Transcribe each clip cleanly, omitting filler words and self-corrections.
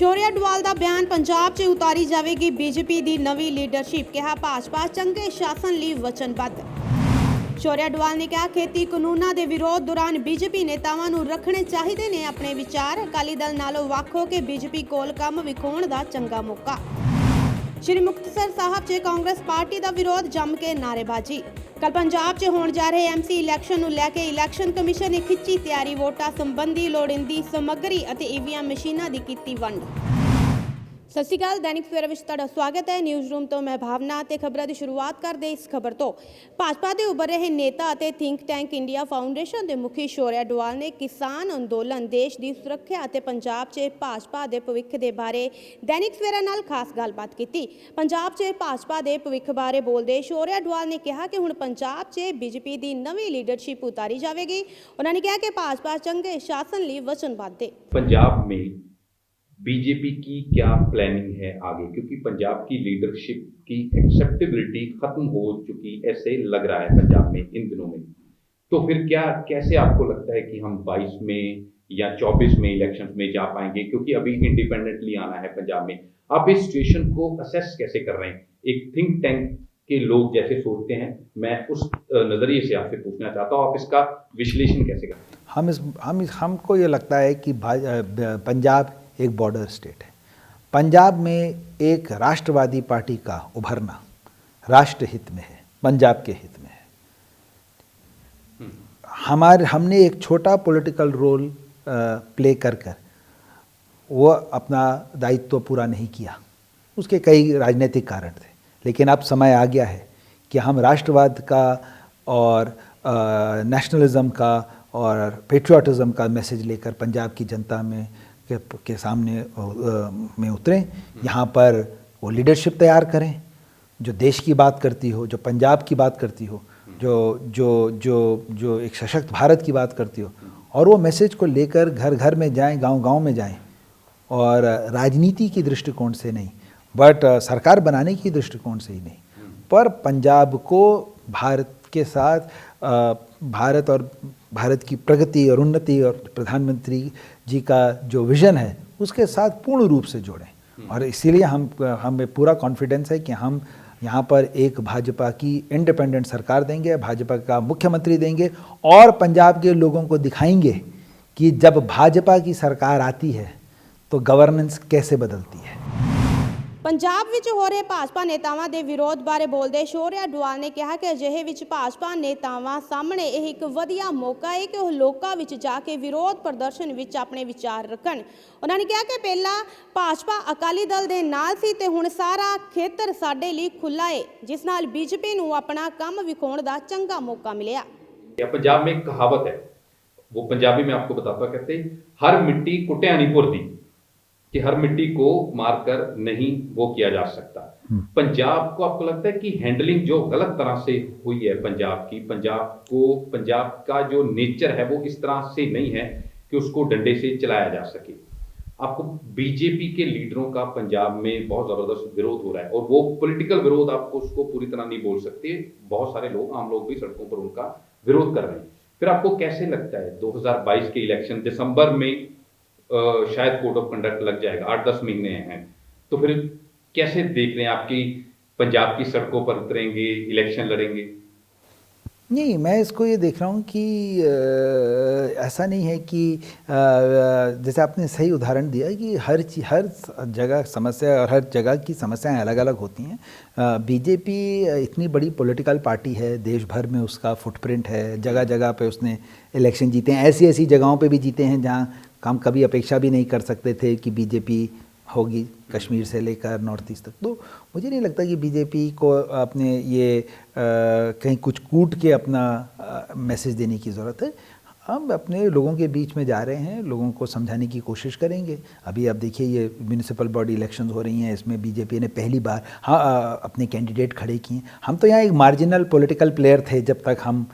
ਸ਼ੌਰਿਆ ਅਡਵਾਲ ਦਾ ਬਿਆਨ ਪੰਜਾਬ 'ਚ ਉਤਾਰੀ ਜਾਵੇਗੀ ਬੀਜੇਪੀ ਦੀ ਨਵੀਂ ਲੀਡਰਸ਼ਿਪ। ਕਿਹਾ ਭਾਜਪਾ ਚੰਗੇ ਸ਼ਾਸਨ ਲਈ ਵਚਨਬੱਧ। ਸ਼ੌਰਿਆ ਅਡਵਾਲ ਨੇ ਕਿਹਾ ਖੇਤੀ ਕਾਨੂੰਨਾਂ ਦੇ ਵਿਰੋਧ ਦੌਰਾਨ ਬੀਜੇਪੀ ਨੇਤਾਵਾਂ ਨੂੰ ਰੱਖਣੇ ਚਾਹੀਦੇ ਨੇ ਆਪਣੇ ਵਿਚਾਰ। ਅਕਾਲੀ ਦਲ ਨਾਲੋਂ ਵੱਖ ਹੋ ਕੇ ਬੀਜੇਪੀ ਕੋਲ ਕੰਮ ਵਿਖਾਉਣ ਦਾ ਚੰਗਾ ਮੌਕਾ। ਸ਼੍ਰੀ ਮੁਕਤਸਰ ਸਾਹਿਬ 'ਚ ਕਾਂਗਰਸ ਪਾਰਟੀ ਦਾ ਵਿਰੋਧ ਜੰਮ ਕੇ ਨਾਅਰੇਬਾਜ਼ੀ। ਕੱਲ ਪੰਜਾਬ 'ਚ ਹੋਣ ਜਾ ਰਹੇ ਐਮਸੀ ਇਲੈਕਸ਼ਨ ਨੂੰ ਲੈ ਕੇ ਇਲੈਕਸ਼ਨ ਕਮਿਸ਼ਨ ਨੇ ਖਿੱਚੀ ਤਿਆਰੀ। ਵੋਟਾਂ ਸੰਬੰਧੀ ਲੋੜੀਂਦੀ ਸਮੱਗਰੀ ਅਤੇ ਈਵੀਐਮ ਮਸ਼ੀਨਾਂ ਦੀ ਕੀਤੀ ਵੰਡ। ਸਤਿ ਸ਼੍ਰੀ ਅਕਾਲ, ਦੈਨਿਕ ਸਵੇਰਾ ਵਿੱਚ ਤੁਹਾਡਾ ਸਵਾਗਤ ਹੈ। ਨਿਊਜ਼ ਰੂਮ ਤੋਂ ਮੈਂ ਭਾਵਨਾ ਤੇ ਖਬਰਾਂ ਦੀ ਸ਼ੁਰੂਆਤ ਕਰਦੇ ਇਸ ਖਬਰ ਤੋਂ। ਭਾਜਪਾ ਦੇ ਉੱਭਰ ਰਹੇ ਨੇਤਾ ਅਤੇ ਥਿੰਕ ਟੈਂਕ ਇੰਡੀਆ ਫਾਊਂਡੇਸ਼ਨ ਦੇ ਮੁਖੀ ਸ਼ੌਰਿਆ ਅਡਵਾਲ ਨੇ ਕਿਸਾਨ ਅੰਦੋਲਨ, ਦੇਸ਼ ਦੀ ਸੁਰੱਖਿਆ ਅਤੇ ਪੰਜਾਬ 'ਚ ਭਾਜਪਾ ਦੇ ਭਵਿੱਖ ਦੇ ਬਾਰੇ ਦੈਨਿਕ ਸਵੇਰਾ ਨਾਲ ਖਾਸ ਗੱਲਬਾਤ ਕੀਤੀ। ਪੰਜਾਬ 'ਚ ਭਾਜਪਾ ਦੇ ਭਵਿੱਖ ਬਾਰੇ ਬੋਲਦੇ ਸ਼ੌਰਿਆ ਅਡਵਾਲ ਨੇ ਕਿਹਾ ਕਿ ਹੁਣ ਪੰਜਾਬ 'ਚ ਬੀਜੇਪੀ ਦੀ ਨਵੀਂ ਲੀਡਰਸ਼ਿਪ ਉਤਾਰੀ ਜਾਵੇਗੀ। ਉਹਨਾਂ ਨੇ ਕਿਹਾ ਕਿ ਭਾਜਪਾ ਚੰਗੇ शासन लिए वचनबद्ध है। पंजाब में बीजेपी की क्या प्लानिंग है आगे, क्योंकि पंजाब की लीडरशिप की एक्सेप्टेबिलिटी खत्म हो चुकी ऐसे लग रहा है पंजाब में इन दिनों में। तो फिर क्या कैसे आपको लगता है कि हम 22 में या 24 में इलेक्शंस में जा पाएंगे, क्योंकि अभी इंडिपेंडेंटली आना है पंजाब में। आप इस सिचुएशन को असेस कैसे कर रहे हैं? एक थिंक टैंक के लोग जैसे सोचते हैं, मैं उस नज़रिए से आपसे पूछना चाहता हूँ, आप इसका विश्लेषण कैसे करते हैं? हमको ये लगता है कि पंजाब एक बॉर्डर स्टेट है। पंजाब में एक राष्ट्रवादी पार्टी का उभरना राष्ट्र हित में है, पंजाब के हित में है। हमने एक छोटा पॉलिटिकल रोल प्ले कर वो अपना दायित्व पूरा नहीं किया। उसके कई राजनीतिक कारण थे, लेकिन अब समय आ गया है कि हम राष्ट्रवाद का और नेशनलिज्म का और पेट्रियाटिज्म का मैसेज लेकर पंजाब की जनता में के सामने में उतरें। यहाँ पर वो लीडरशिप तैयार करें जो देश की बात करती हो, जो पंजाब की बात करती हो, जो जो जो जो एक सशक्त भारत की बात करती हो, और वो मैसेज को लेकर घर घर में जाएं, गांव-गांव में जाएं, और राजनीति की दृष्टिकोण से नहीं, बट सरकार बनाने की दृष्टिकोण से ही नहीं, पर पंजाब को भारत के साथ भारत और भारत की प्रगति और उन्नति और प्रधानमंत्री जी का जो विज़न है उसके साथ पूर्ण रूप से जोड़ें। और इसीलिए हमें पूरा कॉन्फिडेंस है कि हम यहाँ पर एक भाजपा की इंडिपेंडेंट सरकार देंगे, भाजपा का मुख्यमंत्री देंगे, और पंजाब के लोगों को दिखाएंगे कि जब भाजपा की सरकार आती है तो गवर्नेंस कैसे बदलती है। ਪੰਜਾਬ ਵਿੱਚ ਹੋ ਰਹੇ ਭਾਜਪਾ ਨੇਤਾਵਾਂ ਦੇ ਵਿਰੋਧ ਬਾਰੇ ਬੋਲਦੇ ਸ਼ੌਰਿਆ ਅਡਵਾਲ ਨੇ ਕਿਹਾ ਕਿ ਅਜਿਹੇ ਵਿੱਚ ਭਾਜਪਾ ਨੇਤਾਵਾਂ ਸਾਹਮਣੇ ਇਹ ਇੱਕ ਵਧੀਆ ਮੌਕਾ ਹੈ ਕਿ ਉਹ ਲੋਕਾਂ ਵਿੱਚ ਜਾ ਕੇ ਵਿਰੋਧ ਪ੍ਰਦਰਸ਼ਨ ਵਿੱਚ ਆਪਣੇ ਵਿਚਾਰ ਰੱਖਣ। ਉਹਨਾਂ ਨੇ ਕਿਹਾ ਕਿ ਪਹਿਲਾਂ ਭਾਜਪਾ ਅਕਾਲੀ ਦਲ ਦੇ ਨਾਲ ਸੀ ਤੇ ਹੁਣ ਸਾਰਾ ਖੇਤਰ ਸਾਡੇ ਲਈ ਖੁੱਲ੍ਹਾ ਹੈ, ਜਿਸ ਨਾਲ ਬੀਜੇਪੀ ਨੂੰ ਆਪਣਾ ਕੰਮ ਵਿਖਾਉਣ ਦਾ ਚੰਗਾ ਮੌਕਾ ਮਿਲਿਆ। पंजाब में एक कहावत है, वो पंजाबी में आपको बताता, कहते हर मिट्टी कुटिया नहीं पुरती, कि हर मिट्टी को मारकर नहीं वो किया जा सकता। पंजाब को आपको लगता है कि हैंडलिंग जो गलत तरह से हुई है पंजाब की, पंजाब का जो नेचर है वो इस तरह से नहीं है कि उसको डंडे से चलाया जा सके। आपको बीजेपी के लीडरों का पंजाब में बहुत ज़बरदस्त विरोध हो रहा है, और वो पॉलिटिकल विरोध आपको उसको पूरी तरह नहीं बोल सकते। बहुत सारे लोग, आम लोग भी सड़कों पर उनका विरोध कर रहे हैं। फिर आपको कैसे लगता है 2022 के इलेक्शन दिसंबर में शायद कोड ऑफ कंडक्ट लग जाएगा, 8-10 महीने हैं, तो फिर कैसे देख रहे हैं आपकी पंजाब की सड़कों पर उतरेंगे, इलेक्शन लड़ेंगे? नहीं, मैं इसको ये देख रहा हूँ कि ऐसा नहीं है कि जैसे आपने सही उदाहरण दिया कि हर जगह समस्या और हर जगह की समस्याएं अलग अलग होती हैं। बीजेपी इतनी बड़ी पॉलिटिकल पार्टी है, देश भर में उसका फुटप्रिंट है, जगह जगह पे उसने इलेक्शन जीते हैं, ऐसी ऐसी जगहों पे भी जीते हैं जहाँ हम कभी अपेक्षा भी नहीं कर सकते थे कि बीजेपी होगी, कश्मीर से लेकर नॉर्थ ईस्ट तक। तो मुझे नहीं लगता कि बीजेपी को अपने ये कहीं कुछ कूट के अपना मैसेज देने की ज़रूरत है। हम अपने लोगों के बीच में जा रहे हैं, लोगों को समझाने की कोशिश करेंगे। अभी आप देखिए ये म्यूनिसिपल बॉडी इलेक्शंस हो रही हैं, इसमें बीजेपी ने पहली बार अपने कैंडिडेट खड़े किए। हम तो यहाँ एक मार्जिनल पॉलिटिकल प्लेयर थे जब तक हम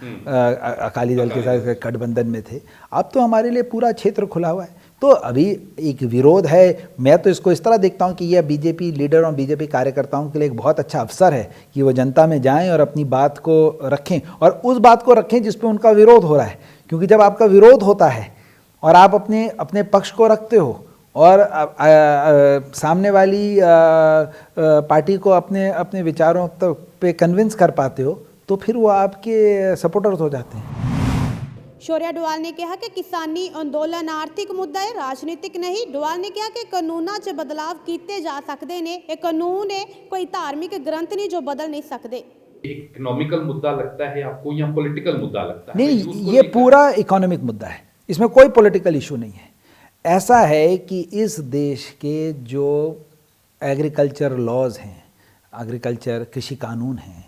अकाली दल के साथ गठबंधन में थे। अब तो हमारे लिए पूरा क्षेत्र खुला हुआ है। तो अभी एक विरोध है, मैं तो इसको इस तरह देखता हूँ कि यह बीजेपी लीडर और बीजेपी कार्यकर्ताओं के लिए एक बहुत अच्छा अवसर है कि वो जनता में जाएं और अपनी बात को रखें, और उस बात को रखें जिस पे उनका विरोध हो रहा है। क्योंकि जब आपका विरोध होता है और आप अपने पक्ष को रखते हो और सामने वाली पार्टी को अपने अपने विचारों पे कन्विंस कर पाते हो तो फिर वो आपके सपोर्टर्स हो जाते हैं। शौर्या डोवाल ने कहा कि किसानी अंदोलन आर्थिक मुद्दा है, राजनीतिक नहीं। डोवाल ने कहा कि कानूनां 'ਚ बदलाव किए जा सकते हैं। ये कानून है, कोई धार्मिक ग्रंथ नहीं जो बदल नहीं सकते। इकोनॉमिकल मुद्दा लगता है आपको या पॉलिटिकल मुद्दा लगता है? नहीं, ये पूरा इकोनॉमिक मुद्दा है, इसमें कोई पॉलिटिकल इशू नहीं है। ऐसा है कि इस देश के जो एग्रीकल्चर लॉज हैं, एग्रीकल्चर कृषि कानून हैं,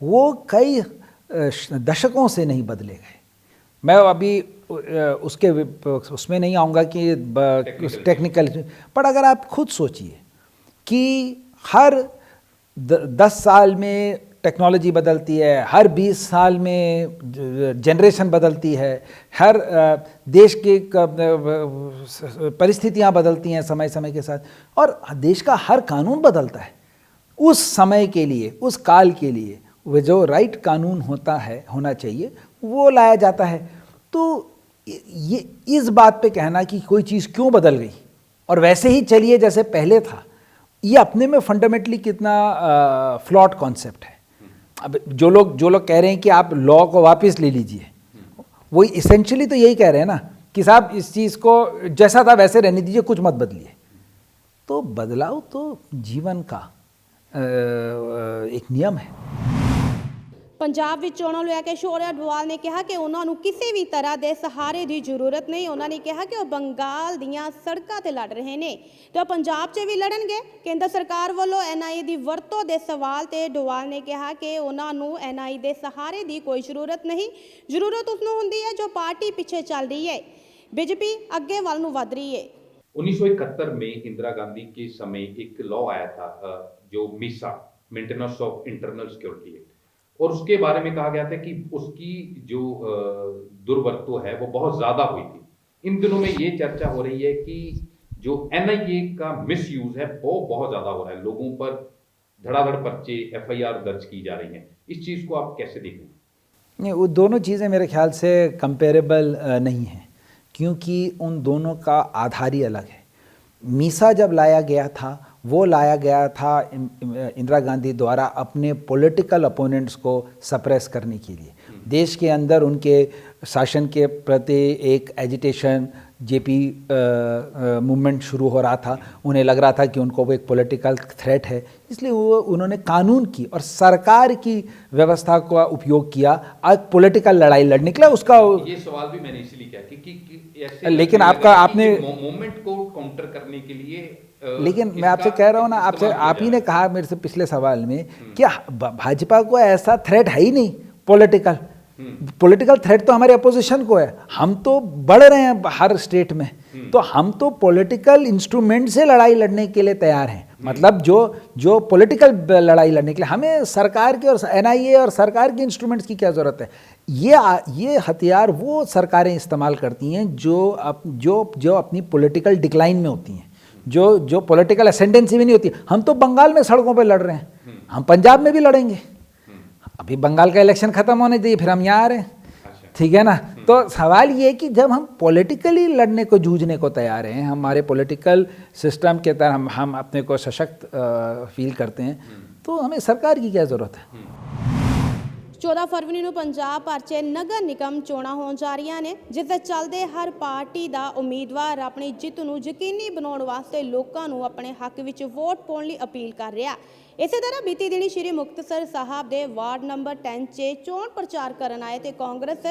वो कई दशकों से नहीं बदले गए। मैं अभी उसमें नहीं आऊँगा कि टेक्निकल, पर अगर आप खुद सोचिए कि हर 10 साल में टेक्नोलॉजी बदलती है, हर 20 साल में जनरेशन बदलती है, हर देश की परिस्थितियां बदलती हैं समय समय के साथ, और देश का हर कानून बदलता है। उस समय के लिए, उस काल के लिए वो जो राइट कानून होना चाहिए वो लाया जाता है। तो ये इस बात पे कहना कि कोई चीज़ क्यों बदल गई और वैसे ही चलिए जैसे पहले था, ये अपने में फंडामेंटली कितना फ्लॉट कॉन्सेप्ट है। अब जो लोग कह रहे हैं कि आप लॉ को वापस ले लीजिए, वो इसेंशियली तो यही कह रहे हैं ना कि साहब इस चीज़ को जैसा था वैसे रहने दीजिए, कुछ मत बदलिए। तो बदलाव तो जीवन का एक नियम है। पंजाब ਵਿੱਚ ਚੋਣਾਂ ਨੂੰ ਲੈ ਕੇ ਸ਼ੌर्या डोवाल ने कहा कि ਉਹਨਾਂ ਨੂੰ ਕਿਸੇ ਵੀ ਤਰ੍ਹਾਂ ਦੇ ਸਹਾਰੇ ਦੀ ਜ਼ਰੂਰਤ ਨਹੀਂ। ਉਹਨਾਂ ਨੇ ਕਿਹਾ ਕਿ ਉਹ ਬੰਗਾਲ ਦੀਆਂ ਸੜਕਾਂ ਤੇ ਲੜ ਰਹੇ ਨੇ ਤੇ ਉਹ ਪੰਜਾਬ 'ਚ ਵੀ ਲੜਨਗੇ। ਕੇਂਦਰ ਸਰਕਾਰ ਵੱਲੋਂ ਐਨਆਈਏ ਦੀ ਵਰਤੋਂ ਦੇ ਸਵਾਲ ਤੇ ਡੋਵਾਲ ਨੇ ਕਿਹਾ ਕਿ ਉਹਨਾਂ ਨੂੰ ਐਨਆਈਏ ਦੇ ਸਹਾਰੇ ਦੀ ਕੋਈ ਜ਼ਰੂਰਤ ਨਹੀਂ, ਜ਼ਰੂਰਤ ਉਸ ਨੂੰ ਹੁੰਦੀ ਹੈ ਜੋ ਪਾਰਟੀ ਪਿੱਛੇ ਚੱਲ ਰਹੀ ਹੈ, बीजेपी ਅੱਗੇ ਵੱਲ ਨੂੰ ਵਧ ਰਹੀ ਹੈ। 1971 में इंदिरा गांधी के समय एक लॉ आया था जो Misa, maintenance of internal security act, और उसके बारे में कहा गया था कि उसकी जो दुर्वरतों है वो बहुत ज़्यादा हुई थी। इन दिनों में ये चर्चा हो रही है कि जो एनआईए का मिसयूज है वो बहुत ज़्यादा हो रहा है, लोगों पर धड़ाधड़ पर्चे एफआईआर दर्ज की जा रही हैं। इस चीज़ को आप कैसे देखें? नहीं, वो दोनों चीज़ें मेरे ख्याल से कंपेरेबल नहीं हैं, क्योंकि उन दोनों का आधार ही अलग है। मीसा जब लाया गया था वो लाया गया था इंदिरा गांधी द्वारा अपने पॉलिटिकल अपोनेंट्स को सप्रेस करने के लिए। देश के अंदर उनके शासन के प्रति एक एजिटेशन, जेपी मूवमेंट शुरू हो रहा था। उन्हें लग रहा था कि उनको वो एक पॉलिटिकल थ्रेट है, इसलिए वो उन्होंने कानून की और सरकार की व्यवस्था का उपयोग किया, आज पॉलिटिकल लड़ाई लड़ने के लिए। उसका ये सवाल भी मैंने इसलिए किया कि ऐसे लेकिन आपने मूवमेंट को काउंटर करने के लिए, लेकिन मैं आपसे कह रहा हूँ ना, आप ही ने कहा मेरे से पिछले सवाल में कि भाजपा को ऐसा थ्रेट है ही नहीं पॉलिटिकल थ्रेट तो हमारे अपोजिशन को है। हम तो बढ़ रहे हैं हर स्टेट में, तो हम तो पॉलिटिकल इंस्ट्रूमेंट से लड़ाई लड़ने के लिए तैयार हैं। मतलब जो पॉलिटिकल लड़ाई लड़ने के लिए हमें सरकार के और एनआईए और सरकार के इंस्ट्रूमेंट्स की क्या ज़रूरत है। ये हथियार वो सरकारें इस्तेमाल करती हैं जो अपनी पॉलिटिकल डिक्लाइन में होती हैं, जो पॉलिटिकल असेंडेंसी भी नहीं होती। हम तो बंगाल में सड़कों पे लड़ रहे हैं, हम पंजाब में भी लड़ेंगे। अभी बंगाल का इलेक्शन खत्म होने दीजिए, फिर हम यहाँ आ रहे हैं, ठीक है ना। तो सवाल ये है कि जब हम पॉलिटिकली लड़ने को, जूझने को तैयार हैं, हमारे पॉलिटिकल सिस्टम के तरह हम अपने को सशक्त फील करते हैं, तो हमें सरकार की क्या ज़रूरत है। 14 फरवरी ਨੂੰ ਪੰਜਾਬ ਭਰ 'ਚ ਨਗਰ ਨਿਗਮ ਚੋਣਾਂ ਹੋਣ ਜਾ ਰਹੀਆਂ ਨੇ, ਜਿਸ ਦੇ ਚੱਲਦੇ ਹਰ ਪਾਰਟੀ ਦਾ ਉਮੀਦਵਾਰ ਆਪਣੀ ਜਿੱਤ ਨੂੰ ਯਕੀਨੀ ਬਣਾਉਣ ਵਾਸਤੇ ਲੋਕਾਂ ਨੂੰ ਆਪਣੇ ਹੱਕ ਵਿੱਚ ਵੋਟ ਪਾਉਣ ਲਈ ਅਪੀਲ ਕਰ ਰਿਹਾ। ਇਸੇ ਤਰ੍ਹਾਂ ਬੀਤੀ ਦਿਨੀ ਸ਼੍ਰੀ ਮੁਕਤਸਰ ਸਾਹਿਬ ਦੇ ਵਾਰਡ ਨੰਬਰ 10 'ਚ ਚੋਣ ਪ੍ਰਚਾਰ ਕਰਨ ਆਏ ਤੇ ਕਾਂਗਰਸ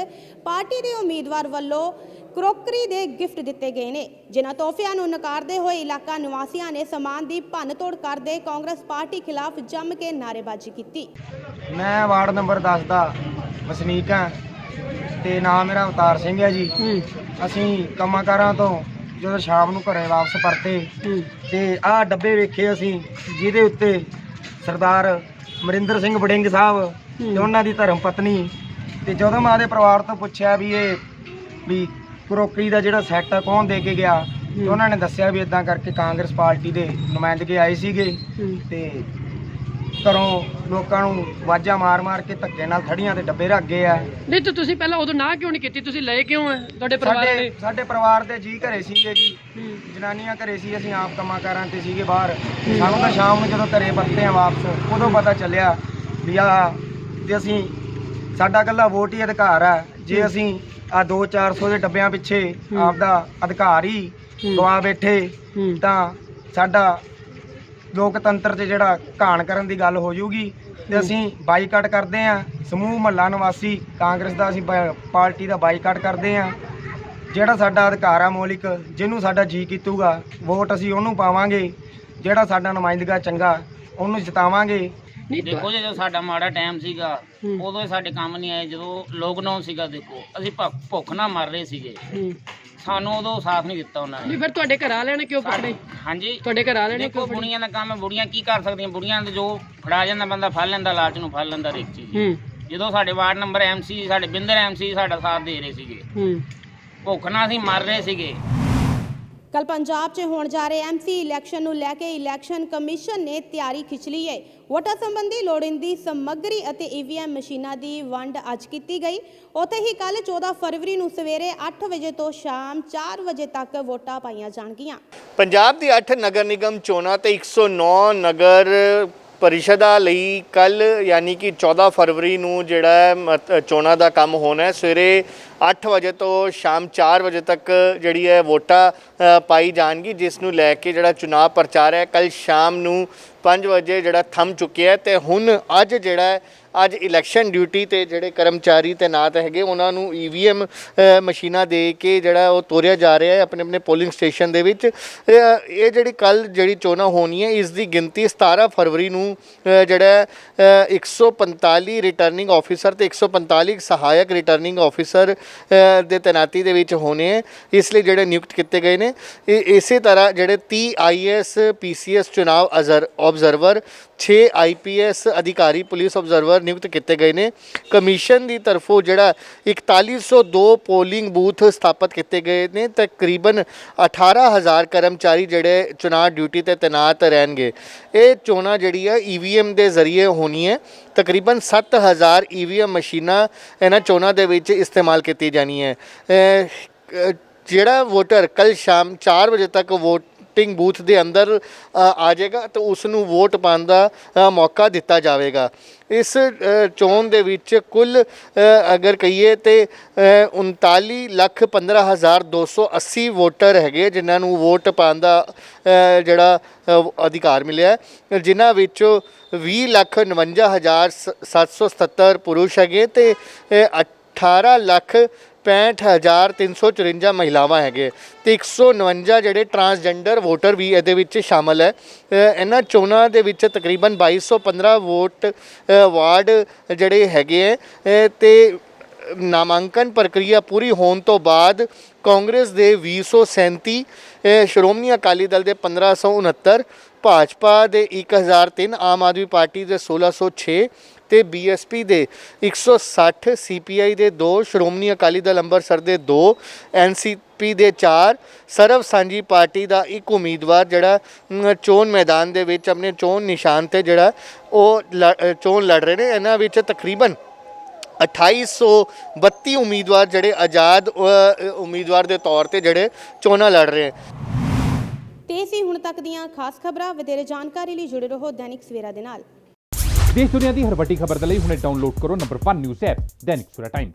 ਪਾਰਟੀ ਦੇ ਉਮੀਦਵਾਰ ਵੱਲੋਂ ਕਰੋਕਰੀ ਦੇ ਗਿਫਟ ਦਿੱਤੇ ਗਏ ਨੇ, ਜਿਨ੍ਹਾਂ ਤੋਹਫਿਆਂ ਨੂੰ ਨਕਾਰਦੇ ਹੋਏ ਇਲਾਕਾ ਨਿਵਾਸੀਆਂ ਨੇ ਸਮਾਨ ਦੀ ਭੰਨ ਤੋੜ ਕਰਦੇ ਕਾਂਗਰਸ ਪਾਰਟੀ ਖਿਲਾਫ ਜੰਮ ਕੇ ਨਾਅਰੇਬਾਜ਼ੀ ਕੀਤੀ। ਮੈਂ ਵਾਰਡ ਨੰਬਰ 10 ਦਾ ਵਸਨੀਕ ਹਾਂ ਤੇ ਨਾਮ ਮੇਰਾ ਅਵਤਾਰ ਸਿੰਘ ਹੈ ਜੀ। ਅਸੀਂ ਕੰਮਾਂਕਾਰਾਂ ਤੋਂ ਜਦੋਂ ਸ਼ਾਮ ਨੂੰ ਘਰੇ ਵਾਪਸ ਪਰਤੇ ਤੇ ਆਹ ਡੱਬੇ ਵੇਖੇ ਅਸੀਂ, ਜਿਹਦੇ ਉੱਤੇ ਸਰਦਾਰ ਅਮਰਿੰਦਰ ਸਿੰਘ ਵੜਿੰਗ ਸਾਹਿਬ ਤੇ ਉਹਨਾਂ ਦੀ ਧਰਮ ਪਤਨੀ। ਤੇ ਜਦੋਂ ਮੈਂ ਉਹਦੇ ਪਰਿਵਾਰ ਤੋਂ ਪੁੱਛਿਆ ਵੀ ਕਰੋਕਰੀ ਦਾ ਜਿਹੜਾ ਸੈੱਟ ਕੌਣ ਦੇ ਕੇ ਗਿਆ, ਤੇ ਉਹਨਾਂ ਨੇ ਦੱਸਿਆ ਵੀ ਇਦਾਂ ਕਰਕੇ ਕਾਂਗਰਸ ਪਾਰਟੀ ਦੇ ਨੁਮਾਇੰਦਗੇ ਆਏ ਸੀਗੇ ਤੇ ਘਰੋਂ ਲੋਕਾਂ ਨੂੰ ਵਾਜਾਂ ਮਾਰ-ਮਾਰ ਕੇ ਧੱਕੇ ਨਾਲ ਥੜੀਆਂ ਤੇ ਡੱਬੇ ਰੱਖ ਗਏ ਆ। ਨਹੀਂ ਤਾਂ ਤੁਸੀਂ ਪਹਿਲਾਂ ਉਦੋਂ ਨਾ ਕਿਉਂ ਨਹੀਂ ਕੀਤੀ? ਤੁਸੀਂ ਲਏ ਕਿਉਂ ਹੈ? ਤੁਹਾਡੇ ਪਰਿਵਾਰ ਨੇ? ਸਾਡੇ ਪਰਿਵਾਰ ਦੇ ਜੀ ਘਰੇ ਸੀਗੇ ਜੀ, ਜਨਾਨੀਆਂ ਘਰੇ ਸੀ, ਅਸੀਂ ਆਪ ਕੰਮਾਂ-ਕਾਰਾਂ ਤੇ ਸੀਗੇ ਬਾਹਰ। ਸਾਨੂੰ ਤਾਂ ਸ਼ਾਮ ਨੂੰ ਜਦੋਂ ਘਰੇ ਪਰਤੇ ਆ ਵਾਪਸ, ਉਦੋਂ ਪਤਾ ਚੱਲਿਆ ਵੀ ਤੇ ਅਸੀਂ ਸਾਡਾ ਇਕੱਲਾ ਵੋਟ ਹੀ ਅਧਿਕਾਰ ਆ। ਜੇ ਅਸੀਂ ਆ 200-400 ਦੇ ਡੱਬਿਆਂ ਪਿੱਛੇ ਆਪਦਾ ਅਧਿਕਾਰ ਹੀ ਗਵਾ ਬੈਠੇ ਤਾਂ ਸਾਡਾ ਲੋਕਤੰਤਰ 'ਚ ਜਿਹੜਾ ਘਾਣ ਕਰਨ ਦੀ ਗੱਲ ਹੋ ਜੂਗੀ ਤੇ ਅਸੀਂ ਬਾਈਕਾਟ ਕਰਦੇ ਆ। ਸਮੂਹ ਮਹੱਲਾ ਨਿਵਾਸੀ ਕਾਂਗਰਸ ਦਾ ਅਸੀਂ ਪਾਰਟੀ ਦਾ ਬਾਈਕਾਟ ਕਰਦੇ ਆ। ਜਿਹੜਾ ਸਾਡਾ ਅਧਿਕਾਰ ਆ ਮੌਲਿਕ, ਜਿਹਨੂੰ ਸਾਡਾ ਜੀ ਕੀਤੂਗਾ ਵੋਟ ਅਸੀਂ ਉਹਨੂੰ ਪਾਵਾਂਗੇ। ਜਿਹੜਾ ਸਾਡਾ ਨੁਮਾਇੰਦਗਾ ਚੰਗਾ ਉਹਨੂੰ ਜਿਤਾਵਾਂਗੇ। ਦੇਖੋ ਜੀ, ਜਦੋਂ ਸਾਡਾ ਮਾੜਾ ਟਾਈਮ ਸੀਗਾ ਉਦੋਂ ਸਾਡੇ ਕੰਮ ਨਹੀਂ ਆਏ। ਜਦੋਂ ਲੋਕਡਾਊਨ ਸੀਗਾ, ਦੇਖੋ ਅਸੀਂ ਭੁੱਖ ਨਾਲ ਮਰ ਰਹੇ ਸੀਗੇ, ਸਾਨੂੰ ਉਦੋਂ ਸਾਥ ਨਹੀਂ ਦਿੱਤਾ ਉਹਨਾਂ ਨੇ। ਨਹੀਂ ਫਿਰ ਤੁਹਾਡੇ ਘਰ ਵਾਲਿਆਂ ਨੇ ਕਿਉਂ ਪਕੜੇ? ਹਾਂਜੀ, ਤੁਹਾਡੇ ਘਰ ਵਾਲਿਆਂ ਨੇ ਦੇਖੋ ਬੁੜੀਆਂ ਦਾ ਕੰਮ ਹੈ, ਬੁੜੀਆਂ ਕੀ ਕਰ ਸਕਦੀਆਂ? ਬੁੜੀਆਂ ਦੇ ਜੋ ਫੜਾ ਜਾਂਦਾ ਬੰਦਾ ਫੜ ਲੈਂਦਾ, ਲਾਲਚ ਨੂੰ ਫੜ ਲੈਂਦਾ ਹਰੇਕ ਚੀਜ਼। ਜਦੋਂ ਸਾਡੇ ਵਾਰਡ ਨੰਬਰ MC ਸਾਡੇ ਬਿੰਦਰ MC ਸਾਡਾ ਸਾਥ ਦੇ ਰਹੇ ਸੀਗੇ, ਭੁੱਖ ਨਾਲ ਅਸੀਂ ਮਰ ਰਹੇ ਸੀਗੇ। ਕੱਲ ਪੰਜਾਬ 'ਚ ਹੋਣ ਜਾ ਰਹੇ MC ਇਲੈਕਸ਼ਨ ਨੂੰ ਲੈ ਕੇ ਇਲੈਕਸ਼ਨ ਕਮਿਸ਼ਨ ਨੇ ਤਿਆਰੀ ਖਿੱਚ ਲਈ ਹੈ। ਵੋਟਾਂ ਸੰਬੰਧੀ ਲੋੜੀਂਦੀ ਸਮੱਗਰੀ ਅਤੇ EVM ਮਸ਼ੀਨਾਂ ਦੀ ਵੰਡ ਅੱਜ ਕੀਤੀ ਗਈ। ਉੱਥੇ ਹੀ ਕੱਲ 14 ਫਰਵਰੀ ਨੂੰ ਸਵੇਰੇ 8 ਵਜੇ ਤੋਂ ਸ਼ਾਮ 4 ਵਜੇ ਤੱਕ ਵੋਟਾਂ ਪਾਈਆਂ ਜਾਣਗੀਆਂ। ਪੰਜਾਬ ਦੀ 8 ਨਗਰ ਨਿਗਮ ਚੋਣਾਂ ਤੇ 109 ਨਗਰ परिषदा ਲਈ ਕੱਲ यानी कि 14 फरवरी ਨੂੰ ਜਿਹੜਾ ਚੋਣਾਂ ਦਾ ਕੰਮ ਹੋਣਾ ਹੈ। ਸਵੇਰੇ 8 ਵਜੇ ਤੋਂ ਸ਼ਾਮ 4 ਵਜੇ ਤੱਕ ਜਿਹੜੀ ਹੈ ਵੋਟਾਂ ਪਾਈ ਜਾਣਗੀ, ਜਿਸ ਨੂੰ ਲੈ ਕੇ ਜਿਹੜਾ ਚੁਣਾਵ ਪ੍ਰਚਾਰ ਹੈ ਕੱਲ ਸ਼ਾਮ ਨੂੰ 5 ਵਜੇ ਜਿਹੜਾ ਥੰਮ ਚੁੱਕਿਆ ਤੇ ਹੁਣ ਅੱਜ ਜਿਹੜਾ ਅੱਜ ਇਲੈਕਸ਼ਨ ਡਿਊਟੀ ਤੇ ਜਿਹੜੇ ਕਰਮਚਾਰੀ ਤੈਨਾਤ ਹੈਗੇ ਉਹਨਾਂ ਨੂੰ EVM ਮਸ਼ੀਨਾਂ ਦੇ ਕੇ ਜਿਹੜਾ ਉਹ ਤੋਰਿਆ ਜਾ ਰਿਹਾ ਹੈ ਆਪਣੇ ਆਪਣੇ ਪੋਲਿੰਗ ਸਟੇਸ਼ਨ ਦੇ ਵਿੱਚ। ਇਹ ਜਿਹੜੀ ਕੱਲ ਜਿਹੜੀ ਚੋਣਾਂ ਹੋਣੀ ਹੈ ਇਸ ਦੀ ਗਿਣਤੀ 17 ਫਰਵਰੀ ਨੂੰ ਜਿਹੜਾ 145 ਰਿਟਰਨਿੰਗ ਆਫੀਸਰ ਤੇ 145 ਸਹਾਇਕ ਰਿਟਰਨਿੰਗ ਆਫੀਸਰ ਦੇ ਤੈਨਾਤੀ ਦੇ ਵਿੱਚ ਹੋਣੇ ਹੈ, ਇਸ ਲਈ ਜਿਹੜੇ ਨਿਯੁਕਤ ਕੀਤੇ ਗਏ ਨੇ। ਇਸੇ ਤਰ੍ਹਾਂ ਜਿਹੜੇ 30 IAS PCS ਚੁਣਾਵ ਆਬਜ਼ਰਵਰ, 6 IPS ਅਧਿਕਾਰੀ ਪੁਲਿਸ ਆਬਜ਼ਰਵਰ ਨਿਯੁਕਤ ਕੀਤੇ ਗਏ ਨੇ। ਕਮਿਸ਼ਨ ਦੀ ਤਰਫੋਂ ਜਿਹੜਾ 4102 ਪੋਲਿੰਗ ਬੂਥ ਸਥਾਪਿਤ ਕੀਤੇ ਗਏ ਨੇ। ਤਕਰੀਬਨ 18000 ਕਰਮਚਾਰੀ ਜਿਹੜੇ ਚੁਣਾਵ ਡਿਊਟੀ ਤੇ ਤੈਨਾਤ ਰਹਿਣਗੇ। ਇਹ ਚੋਣਾਂ ਜਿਹੜੀ ਹੈ EVM ਦੇ ਜ਼ਰੀਏ ਹੋਣੀ ਹੈ। ਤਕਰੀਬਨ 7000 EVM ਮਸ਼ੀਨਾਂ ਇਹਨਾਂ ਚੋਣਾਂ ਦੇ ਵਿੱਚ ਇਸਤੇਮਾਲ ਕੀਤੀ ਜਾਣੀ ਹੈ। ਜਿਹੜਾ ਵੋਟਰ ਕੱਲ ਸ਼ਾਮ 4 ਵਜੇ ਤੱਕ ਵੋਟਿੰਗ ਬੂਥ ਦੇ ਅੰਦਰ ਆ ਜਾਏਗਾ ਤਾਂ ਉਸ ਨੂੰ ਵੋਟ ਪਾਉਣ ਦਾ ਮੌਕਾ ਦਿੱਤਾ ਜਾਵੇਗਾ। ਇਸ ਚੋਣ ਦੇ ਵਿੱਚ ਕੁੱਲ ਅਗਰ ਕਹੀਏ ਤੇ 39,15,280 ਵੋਟਰ ਹੈਗੇ ਜਿਨ੍ਹਾਂ ਨੂੰ ਵੋਟ ਪਾਉਣ ਦਾ ਜਿਹੜਾ ਅਧਿਕਾਰ ਮਿਲਿਆ, ਜਿਨ੍ਹਾਂ ਵਿੱਚੋਂ 20,49,777 ਪੁਰਸ਼ ਹੈਗੇ ਤੇ 18,65,354 ਮਹਿਲਾਵਾਂ ਹੈਗੇ ਤੇ 149 ਜਿਹੜੇ ਟਰਾਂਸਜੈਂਡਰ ਵੋਟਰ ਵੀ ਇਹਦੇ ਵਿੱਚ ਸ਼ਾਮਲ ਹੈ। ਇਹਨਾਂ ਚੋਣਾਂ ਦੇ ਵਿੱਚ ਤਕਰੀਬਨ 2215 ਵਾਰਡ ਜਿਹੜੇ ਹੈਗੇ ਹੈ ਤੇ ਨਾਮਾਂਕਨ ਪ੍ਰਕਿਰਿਆ ਪੂਰੀ ਹੋਣ ਤੋਂ ਬਾਅਦ ਕਾਂਗਰਸ ਦੇ 237, ਸ਼੍ਰੋਮਣੀ ਅਕਾਲੀ ਦਲ ਦੇ 1569, ਭਾਜਪਾ ਦੇ 1003, ਆਮ ਆਦਮੀ ਪਾਰਟੀ ਦੇ 1606 ਤੇ BSP ਦੇ 160, CPI ਦੇ 2, ਸ਼੍ਰੋਮਣੀ ਅਕਾਲੀ ਦਲ ਅੰਮ੍ਰਿਤਸਰ ਦੇ 2, NCP ਦੇ 4, ਸਰਵ ਸਾਂਝੀ ਪਾਰਟੀ ਦਾ ਇੱਕ ਉਮੀਦਵਾਰ ਜਿਹੜਾ ਚੋਣ ਮੈਦਾਨ ਦੇ ਵਿੱਚ ਆਪਣੇ ਚੋਣ ਨਿਸ਼ਾਨ ਤੇ ਜਿਹੜਾ ਉਹ ਚੋਣ ਲੜ ਰਹੇ ਨੇ। ਇਹਨਾਂ ਵਿੱਚ ਤਕਰੀਬਨ 2832 ਉਮੀਦਵਾਰ ਜਿਹੜੇ ਆਜ਼ਾਦ ਉਮੀਦਵਾਰ ਦੇ ਤੌਰ ਤੇ ਜਿਹੜੇ ਚੋਣਾਂ ਲੜ ਰਹੇ ਹਨ। ਤੇ ਸੀ ਹੁਣ ਤੱਕ ਦੀਆਂ ਖਾਸ ਖਬਰਾਂ। ਵਧੇਰੇ ਜਾਣਕਾਰੀ ਲਈ ਜੁੜੇ ਰਹੋ ਦੈਨਿਕ ਸਵੇਰਾ ਦੇ ਨਾਲ। ਦੇਸ਼ ਦੁਨੀਆ ਦੀ ਹਰ ਵੱਡੀ ਖਬਰ ਦੇ ਲਈ ਹੁਣੇ ਡਾਊਨਲੋਡ ਕਰੋ number 1 news app Dainik Savera Times.